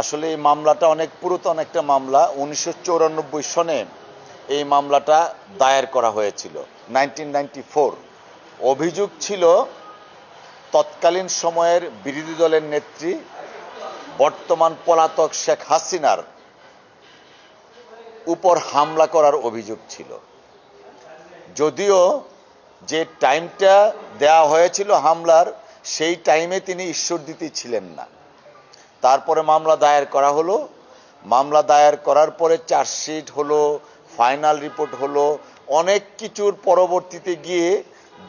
আসলে এই মামলাটা অনেক পুরাতন একটা মামলা। 1994 সনে এই মামলাটা দায়ের করা হয়েছিল, 1994। অভিযোগ ছিল তৎকালীন সময়ের বিরোধী দলের নেত্রী বর্তমান পলাতক শেখ হাসিনার উপর হামলা করার অভিযোগ ছিল। যদিও যে টাইমটা দেয়া হয়েছিল হামলার, সেই টাইমে তিনি ঈশ্বরদীতে ছিলেন না। তারপরে মামলা দায়ের করা হলো। মামলা দায়ের করার পরে চার্জশিট হলো, ফাইনাল রিপোর্ট হলো, অনেক কিছুর পরবর্তীতে গিয়ে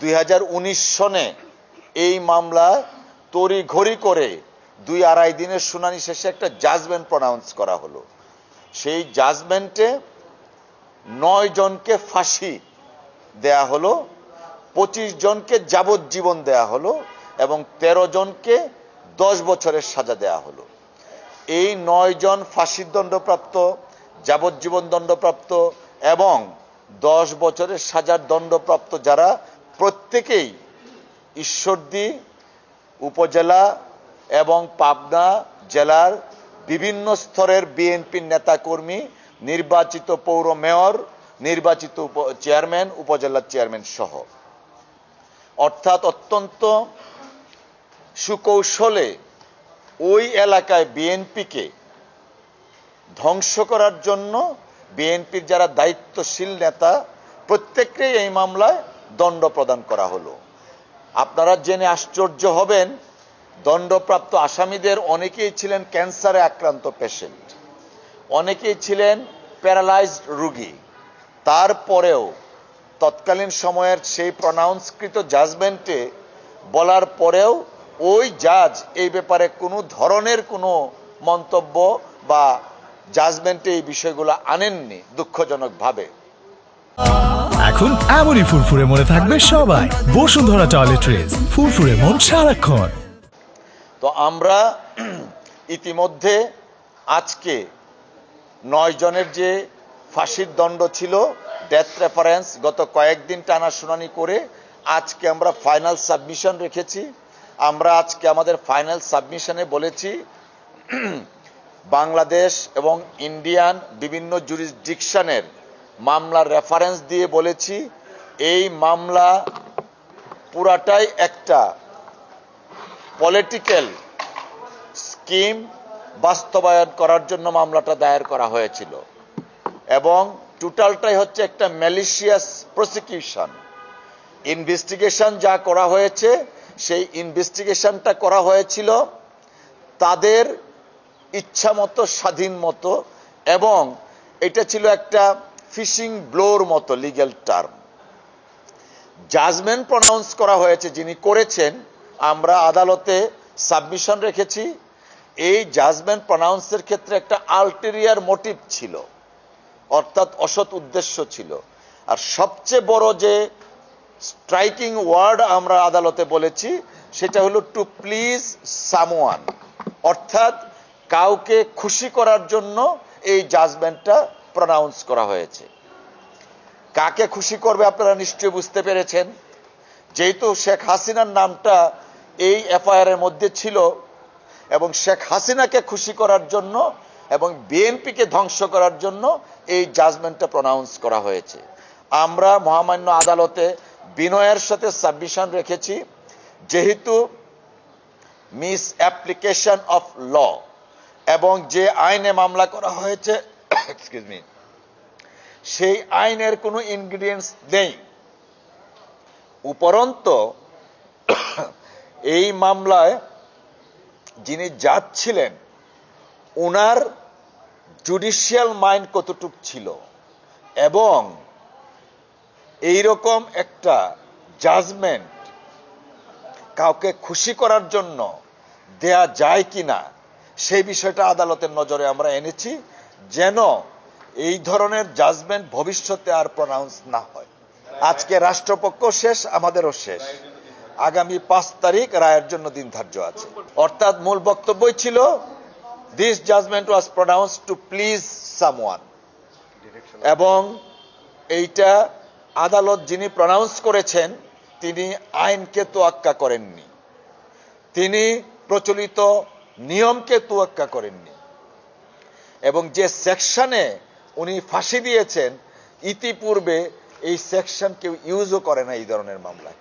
2019 সনে এই মামলা তড়িঘড়ি করে 2-2.5 দিনের শুনানি শেষে একটা জাজমেন্ট প্রনাউন্স করা হলো। সেই জাজমেন্টে 9 জনকে ফাঁসি দেয়া হলো, 25 জনকে যাবজ্জীবন দেয়া হলো এবং 13 জনকে 10 বছরের সাজা দেয়া হলো। এই 9 জন ফাঁসির দণ্ডপ্রাপ্ত, যাবজ্জীবন দণ্ডপ্রাপ্ত এবং 10 বছরের সাজার দণ্ডপ্রাপ্ত যারা, প্রত্যেকেই ঈশ্বরদী উপজেলা এবং পাবনা জেলার বিভিন্ন স্তরের বিএনপির নেতাকর্মী, নির্বাচিত পৌর মেয়র, নির্বাচিত চেয়ারম্যান, উপজেলা চেয়ারম্যান সহ। অর্থাৎ অত্যন্ত সুকৌশলে ওই এলাকায় বিএনপিকে ধ্বংস করার জন্য বিএনপির যারা দায়িত্বশীল নেতা, প্রত্যেককেই এই মামলায় দণ্ড প্রদান করা হলো। আপনারা জেনে আশ্চর্য হবেন, দণ্ডপ্রাপ্ত আসামিদের অনেকেই ছিলেন ক্যান্সারে আক্রান্ত পেশেন্ট, অনেকেই ছিলেন প্যারালাইজড রোগী। তারপরেও তৎকালীন সময়ের সেই প্রনাউন্সকৃত জাজমেন্টে বলার পরেও ওই জাজ এই ব্যাপারে কোনো ধরনের কোনো মন্তব্য বা জাজমেন্টে এই বিষয়গুলো আনেননি, দুঃখজনকভাবে। এখন এমনই ফুরফুরে মনে থাকবে সবাই। বসুন্ধরা টয়লেট্রিজ, ফুরফুরে মন সারাক্ষণ। তো আমরা ইতিমধ্যে আজকে 9 জনের যে ফাঁসির দণ্ড ছিল, ডেথ রেফারেন্স, গত কয়েকদিন টানা শুনানি করে আজকে আমরা ফাইনাল সাবমিশন রেখেছি। আমরা আজকে আমাদের ফাইনাল সাবমিশনে বলেছি, বাংলাদেশ এবং ইন্ডিয়ান বিভিন্ন জুরিসডিকশনের মামলার রেফারেন্স দিয়ে বলেছি, এই মামলা পুরাটাই একটা পলিটিক্যাল স্কিম বাস্তবায়ন করার জন্য মামলাটা দায়ের করা হয়েছিল এবং টোটালটাই হচ্ছে একটা ম্যালিশিয়াস প্রসিকিউশন। ইনভেস্টিগেশন যা করা হয়েছে, সেই ইনভেস্টিগেশনটা করা হয়েছিল তাদের ইচ্ছা মতো, স্বাধীন মতো, এবং এটা ছিল একটা ফিশিং ব্লোর মতো লিগ্যাল টার্ম। জাজমেন্ট প্রনাউন্স করা হয়েছে যিনি করেছেন, আমরা আদালতে সাবমিশন রেখেছি। এই জাজমেন্ট প্রনাউন্সের ক্ষেত্রে একটা আলটেরিয়ার মোটিভ ছিল, অর্থাৎ অসৎ উদ্দেশ্য ছিল। আর সবচেয়ে বড় যে স্ট্রাইকিং ওয়ার্ড আমরা আদালতে বলেছি, সেটা হলো টু প্লিজ সামওয়ান, অর্থাৎ কাউকে খুশি করার জন্য এই জাজমেন্টটা প্রনাউন্স করা হয়েছে। কাকে খুশি করবে আপনারা নিশ্চয়ই বুঝতে পেরেছেন। যেহেতু শেখ হাসিনার নামটা এই এফআইআর এর মধ্যে ছিল এবং শেখ হাসিনাকে খুশি করার জন্য এবং বিএনপিকে ধ্বংস করার জন্য এই জাজমেন্টটা প্রনাউন্স করা হয়েছে। আমরা মহামান্য আদালতে বিনয়ের সাথে সাবমিশন রেখেছি, যেহেতু মিস অ্যাপ্লিকেশন অফ ল এবং যে আইনে মামলা করা হয়েছে এক্সকিউজ মি, সেই আইনের কোনো ইনগ্রিডিয়েন্টস নেই। উপরন্ত এই মামলায় যিনি জাজ ছিলেন, ওনার জুডিশিয়াল মাইন্ড কতটুক ছিল এবং এইরকম একটা জাজমেন্ট কাউকে খুশি করার জন্য দেয়া যায় কিনা, সেই বিষয়টা আদালতের নজরে আমরা এনেছি, যেন এই ধরনের জাজমেন্ট ভবিষ্যতে আর প্রনাউন্স না হয়। আজকে রাষ্ট্রপক্ষ শেষ, আমাদেরও শেষ। আগামী 5 তারিখ রায়ের জন্য দিন ধার্য আছে। অর্থাৎ মূল বক্তব্যই ছিল, this judgement was pronounced to please someone, এবং এইটা আদালত যিনি প্রনাউন্স করেছেন তিনি আইনকে তোয়াক্কা করেননি, তিনি প্রচলিত নিয়মকে তোয়াক্কা করেননি। এবং যে সেকশনে উনি ফাঁসি দিয়েছেন ইতিপূর্বে এই সেকশন কেউ ইউজও করে না এই ধরনের মামলায়।